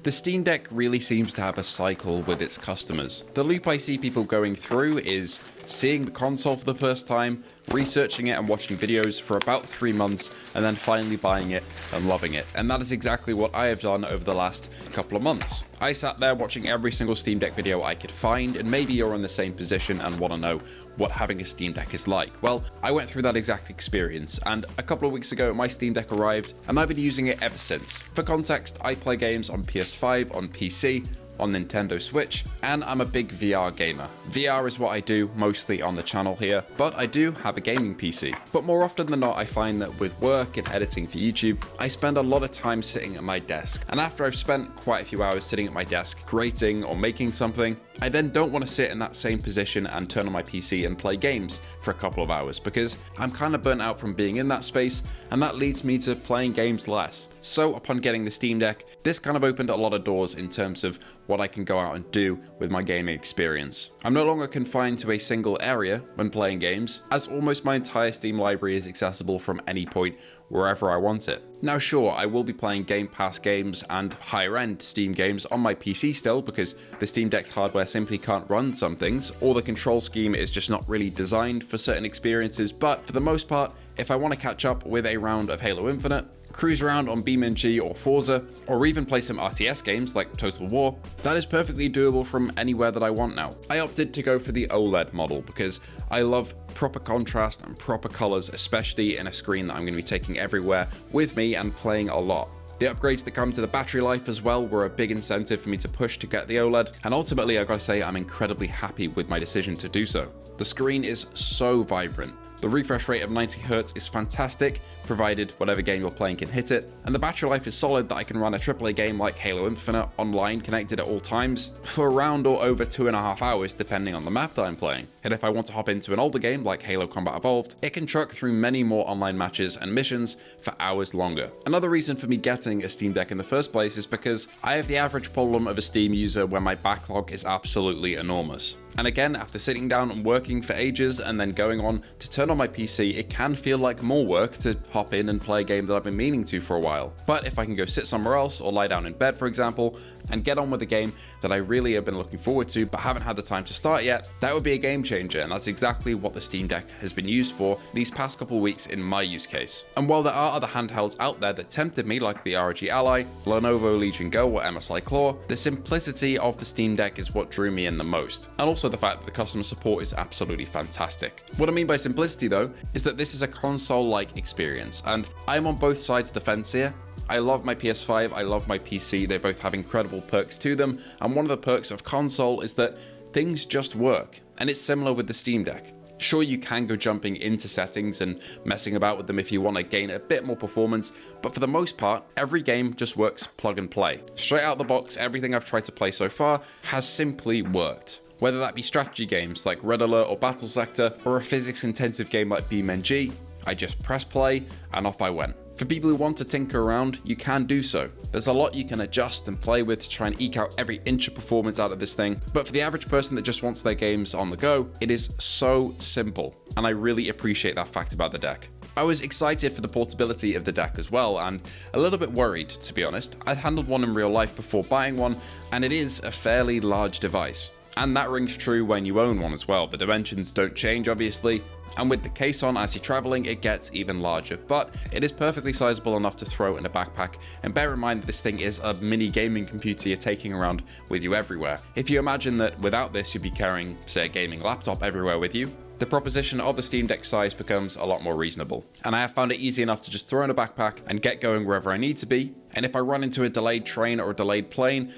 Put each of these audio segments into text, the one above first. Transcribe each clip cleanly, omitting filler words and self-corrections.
The Steam Deck really seems to have a cycle with its customers. The loop I see people going through is seeing the console for the first time, researching it and watching videos for about 3 months, and then finally buying it and loving it. And that is exactly what I have done over the last couple of months. I sat there watching every single Steam Deck video I could find, and maybe you're in the same position and want to know what having a Steam Deck is like. Well, I went through that exact experience, and a couple of weeks ago my Steam Deck arrived, and I've been using it ever since. For context, I play games on PS5, on PC, on Nintendo Switch, and I'm a big VR gamer. VR is what I do mostly on the channel here, but I do have a gaming PC. But more often than not, I find that with work and editing for YouTube, I spend a lot of time sitting at my desk. And after I've spent quite a few hours sitting at my desk creating or making something, I then don't want to sit in that same position and turn on my PC and play games for a couple of hours because I'm kind of burnt out from being in that space, and that leads me to playing games less. So upon getting the Steam Deck, this kind of opened a lot of doors in terms of what I can go out and do with my gaming experience. I'm no longer confined to a single area when playing games, as almost my entire Steam library is accessible from any point wherever I want it. Now sure, I will be playing Game Pass games and higher end Steam games on my PC still because the Steam Deck's hardware simply can't run some things, or the control scheme is just not really designed for certain experiences, but for the most part, if I want to catch up with a round of Halo Infinite, cruise around on BeamNG or Forza, or even play some RTS games like Total War, that is perfectly doable from anywhere that I want now. I opted to go for the OLED model because I love proper contrast and proper colors, especially in a screen that I'm going to be taking everywhere with me and playing a lot. The upgrades that come to the battery life as well were a big incentive for me to push to get the OLED, and ultimately I've got to say I'm incredibly happy with my decision to do so. The screen is so vibrant. The refresh rate of 90Hz is fantastic, provided whatever game you're playing can hit it, and the battery life is solid that I can run a AAA game like Halo Infinite online connected at all times for around or over 2.5 hours depending on the map that I'm playing. And if I want to hop into an older game like Halo Combat Evolved, it can truck through many more online matches and missions for hours longer. Another reason for me getting a Steam Deck in the first place is because I have the average problem of a Steam user where my backlog is absolutely enormous. And again, after sitting down and working for ages and then going on to turn on my PC, it can feel like more work to hop in and play a game that I've been meaning to for a while. But if I can go sit somewhere else or lie down in bed, for example, and get on with a game that I really have been looking forward to but haven't had the time to start yet, that would be a game changer, and that's exactly what the Steam Deck has been used for these past couple weeks in my use case. And while there are other handhelds out there that tempted me like the ROG Ally, Lenovo Legion Go or MSI Claw, the simplicity of the Steam Deck is what drew me in the most. And also the fact that the customer support is absolutely fantastic. What I mean by simplicity though, is that this is a console-like experience, and I'm on both sides of the fence here. I love my PS5, I love my PC, they both have incredible perks to them, and one of the perks of console is that things just work, and it's similar with the Steam Deck. Sure, you can go jumping into settings and messing about with them if you want to gain a bit more performance, but for the most part, every game just works plug and play. Straight out the box, everything I've tried to play so far has simply worked. Whether that be strategy games like Red Alert or Battle Sector, or a physics-intensive game like BeamNG, I just press play and off I went. For people who want to tinker around, you can do so. There's a lot you can adjust and play with to try and eke out every inch of performance out of this thing, but for the average person that just wants their games on the go, it is so simple, and I really appreciate that fact about the deck. I was excited for the portability of the deck as well, and a little bit worried, to be honest. I'd handled one in real life before buying one, and it is a fairly large device. And that rings true when you own one as well. The dimensions don't change, obviously, and with the case on as you're traveling, it gets even larger, but it is perfectly sizable enough to throw in a backpack, and bear in mind that this thing is a mini gaming computer you're taking around with you everywhere. If you imagine that without this you'd be carrying, say, a gaming laptop everywhere with you, the proposition of the Steam Deck size becomes a lot more reasonable. And I have found it easy enough to just throw in a backpack and get going wherever I need to be, and if I run into a delayed train or a delayed plane,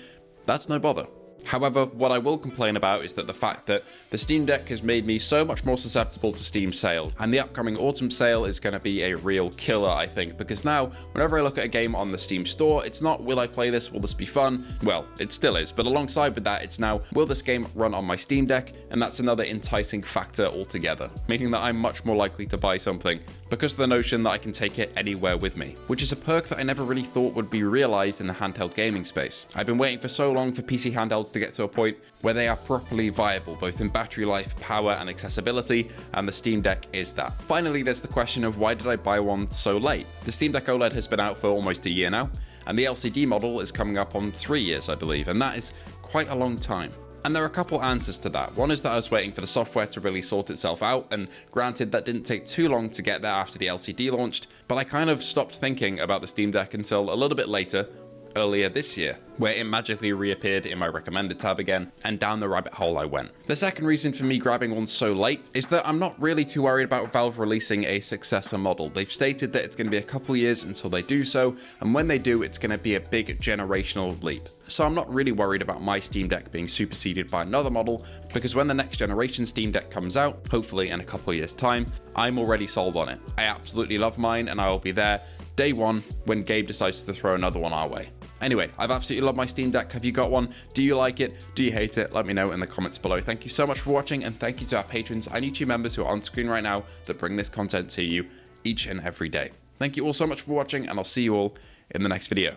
that's no bother. However, what I will complain about is that the fact that the Steam Deck has made me so much more susceptible to Steam sales, and the upcoming autumn sale is going to be a real killer, I think, because now, whenever I look at a game on the Steam store, it's not, will I play this, will this be fun? Well, it still is, but alongside with that, it's now, will this game run on my Steam Deck? And that's another enticing factor altogether, meaning that I'm much more likely to buy something because of the notion that I can take it anywhere with me, which is a perk that I never really thought would be realized in the handheld gaming space. I've been waiting for so long for PC handhelds mods to get to a point where they are properly viable, both in battery life, power, and accessibility, and the Steam Deck is that. Finally, there's the question of why did I buy one so late? The Steam Deck OLED has been out for almost a year now, and the LCD model is coming up on 3 years, I believe, and that is quite a long time. And there are a couple answers to that. One is that I was waiting for the software to really sort itself out, and granted that didn't take too long to get there after the LCD launched, but I kind of stopped thinking about the Steam Deck until a little bit later, earlier this year, where it magically reappeared in my recommended tab again, and down the rabbit hole I went. The second reason for me grabbing one so late is that I'm not really too worried about Valve releasing a successor model. They've stated that it's going to be a couple years until they do so, and when they do, it's going to be a big generational leap. So I'm not really worried about my Steam Deck being superseded by another model, because when the next generation Steam Deck comes out, hopefully in a couple years time, I'm already sold on it. I absolutely love mine, and I will be there day one when Gabe decides to throw another one our way. Anyway, I've absolutely loved my Steam Deck. Have you got one? Do you like it? Do you hate it? Let me know in the comments below. Thank you so much for watching, and thank you to our patrons and YouTube members who are on screen right now that bring this content to you each and every day. Thank you all so much for watching, and I'll see you all in the next video.